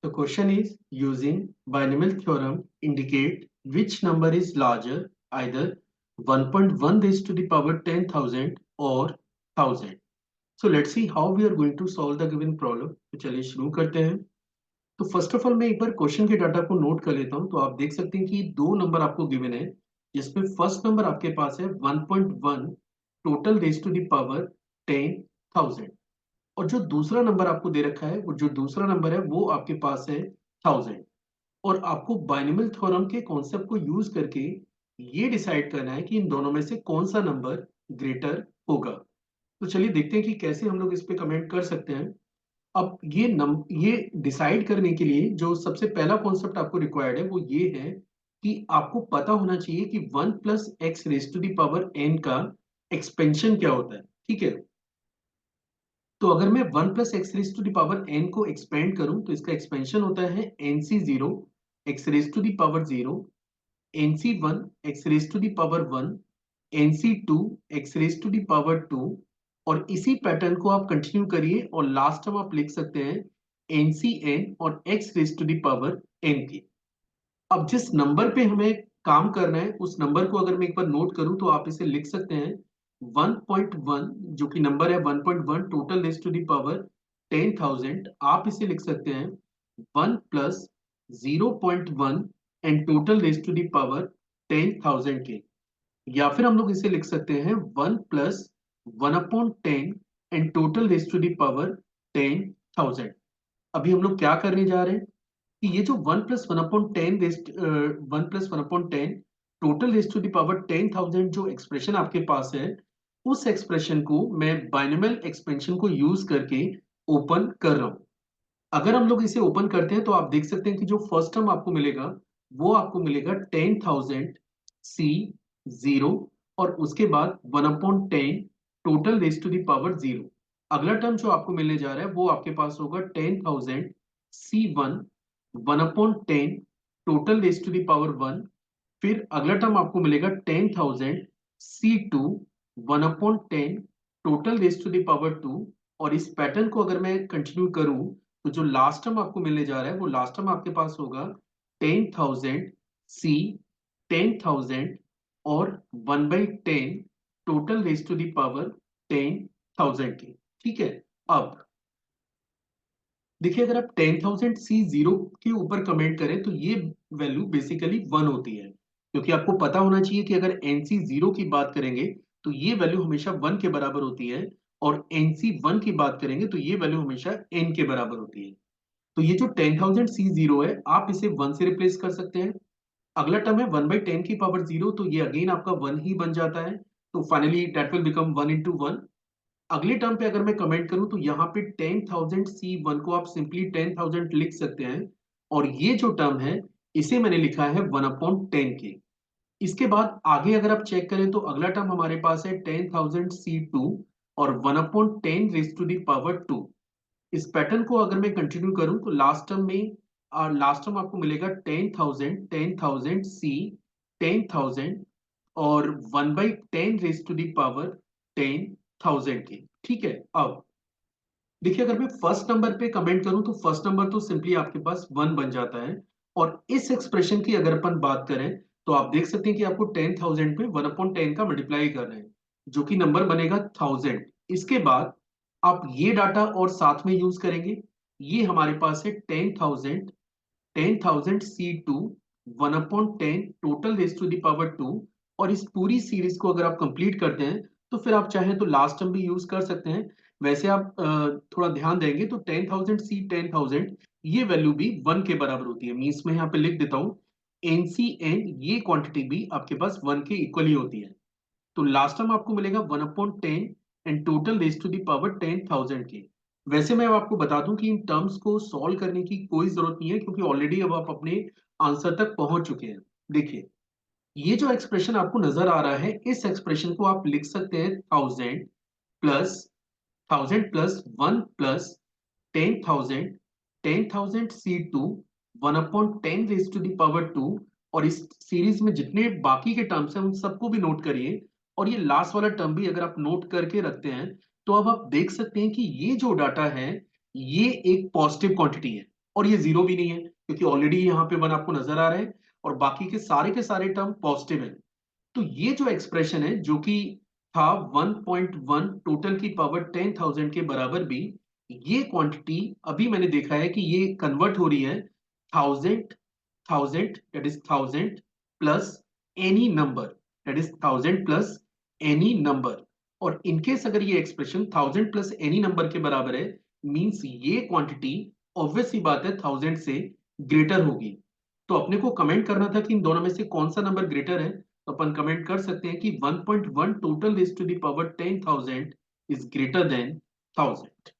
The question is using binomial theorem indicate which number is larger, either 1.1 raised to the power 10,000 or 1000. So let's see how we are going to solve the given problem. तो चलिए शुरू करते हैं। तो first of all मैं एक बार question के data को नोट कर लेता हूं। तो आप देख सकते हैं कि दो नंबर आपको गिवन है, जिसमें फर्स्ट नंबर आपके पास है 1.1 total raise to the power 10,000, और जो दूसरा नंबर आपको दे रखा है, वो जो दूसरा नंबर है वो आपके पास है 1000। और आपको बाइनोमियल थ्योरम के कॉन्सेप्ट को यूज करके ये डिसाइड करना है कि इन दोनों में से कौन सा नंबर ग्रेटर होगा। तो चलिए देखते हैं कि कैसे हम लोग इस पे कमेंट कर सकते हैं। अब ये डिसाइड करने के लिए जो सबसे पहला कॉन्सेप्ट आपको रिक्वायर्ड है वो ये है कि आपको पता होना चाहिए कि 1 + x raise to the power n का एक्सपेंशन क्या होता है। ठीक है, तो अगर मैं 1 + x raise to the power n को एक्सपेंड करूं तो इसका एक्सपेंशन होता है nc0 x raise to the power 0, nc1 x raise to the power 1, nc2 x raise to the power 2। और इसी पैटर्न को आप कंटिन्यू करिए और लास्ट में आप लिख सकते हैं ncn और x raise to the power n की। अब जिस नंबर पे हमें काम करना है उस नंबर को अगर मैं एक बार नोट करूं तो आप इसे लिख सकते हैं 1.1, जो कि नंबर है 1.1 total raise to the power 10,000। आप इसे लिख सकते हैं 1 + 0.1 and total raise to the power 10,000 के। या फिर हम लोग इसे लिख सकते हैं 1 + 1/10 and total raise to the power 10,000। अभी हम लोग क्या करने जा रहे हैं कि ये जो 1 + 1/10 total raise to the power 10,000 जो एक्सप्रेशन आपके पास है, उस एक्सप्रेशन को मैं बाइनोमियल एक्सपेंशन को यूज करके ओपन कर रहा हूं। अगर हम लोग इसे ओपन करते हैं तो आप देख सकते हैं कि जो फर्स्ट टर्म आपको मिलेगा वो आपको मिलेगा 10,000 C0, और उसके बाद 1/10 total raise to the power 0। अगला टर्म जो आपको मिलने जा रहा है वो आपके पास होगा 10,000 C1 1/10 total raise to the power 1। फिर अगला टर्म आपको मिलेगा 10,000 C2 1/10 total raise to the power 2। और इस पैटर्न को अगर मैं कंटिन्यू करूं तो जो लास्ट टर्म आपको मिलने जा रहा है वो लास्ट टर्म आपके पास होगा 10,000 C 10,000 और 1/10 total raise to the power 10,000 की। ठीक है, अब देखिए अगर आप 10,000 C0 के ऊपर कमेंट करें तो ये वैल्यू बेसिकली 1 होती है, क्योंकि आपको पता होना चाहिए कि अगर NC0 की बात करेंगे तो ये वैल्यू हमेशा 1 के बराबर होती है, और NC1 की बात करेंगे तो ये वैल्यू हमेशा n के बराबर होती है। तो ये जो 10,000 C0 है आप इसे 1 से रिप्लेस कर सकते हैं। अगला टर्म है 1/10 की पावर 0, तो ये अगेन आपका 1 ही बन जाता है। तो फाइनली दैट विल बिकम 1 × 1। अगले टर्म पे अगर मैं कमेंट करूं तो यहाँ पे 10,000 C1 को आप सिंपली 10,000 लिख सकते हैं, और ये जो टर्म है इसे मैंने लिखा है 1/10 के। इसके बाद आगे अगर आप चेक करें तो अगला टर्म हमारे पास है 10,000 C2 और 1/10 रेज टू द पावर 2। इस पैटर्न को अगर मैं कंटिन्यू करूं तो लास्ट टर्म आपको मिलेगा 10,000 10,000 C 10,000 और 1/10 रेज टू द पावर 10,000 की। ठीक है, अब देखिए अगर मैं फर्स्ट नंबर पे कमेंट करूं तो फर्स्ट नंबर तो सिंपली आपके पास 1 बन जाता है। और इस एक्सप्रेशन की अगर अपन बात करें तो आप देख सकते हैं कि आपको 10,000 पे 1/10 का मल्टीप्लाई कर रहे हैं, जो कि नंबर बनेगा 1000। इसके बाद आप ये डाटा और साथ में यूज करेंगे। ये हमारे पास है 10,000 10,000 C2 1/10 total raise to the power 2। और इस पूरी सीरीज को अगर आप कंप्लीट करते हैं तो फिर आप चाहें तो लास्ट टर्म भी यूज कर सकते हैं। वैसे आप थोड़ा ध्यान देंगे तो 10,000 C 10,000 ये वैल्यू भी 1 के बराबर होती है। मीन्स मैं यहाँ पे लिख देता हूँ NCN, ये क्वांटिटी भी आपके पास 1 के इक्वली होती है। तो लास्ट टर्म आपको मिलेगा 1/10 and total raise to the power 10,000 के। वैसे मैं आपको बता दूं कि इन टर्म्स को सॉल्व करने की कोई जरूरत नहीं है, क्योंकि ऑलरेडी अब आप अपने आंसर तक पहुंच चुके हैं। देखिए ये जो एक्सप्रेशन आपको नजर आ रहा है, इस एक्सप्रेशन को आप लिख सकते हैं 1,000 + 1 + 10,000 10,000 C2 1/10 raise to the power 2। और इस सीरीज में जितने बाकी के टर्म्स हैं उन सबको भी नोट करिए। और ये लास्ट वाला टर्म भी अगर आप नोट करके रखते हैं तो अब आप देख सकते हैं कि ये जो डाटा है ये एक पॉजिटिव क्वांटिटी है। और ये जीरो भी नहीं है क्योंकि ऑलरेडी यहाँ पे वन आपको नजर आ रहा है और बाकी के सारे टर्म पॉजिटिव है। तो ये जो एक्सप्रेशन है जो कि था 1.1 टोटल की पावर 10,000 के बराबर भी, ये क्वांटिटी अभी मैंने देखा है कि ये कन्वर्ट हो रही है thousand thousand that is thousand plus any number that is thousand plus any number. और इनकेस अगर ये expression thousand plus any number के बराबर है मींस ये क्वांटिटी ऑब्वियस सी बात है थाउजेंड से ग्रेटर होगी। तो अपने को कमेंट करना था कि इन दोनों में से कौन सा नंबर ग्रेटर है। तो अपन कमेंट कर सकते हैं कि 1.1 total raise to the power 10,000 is greater than 1000।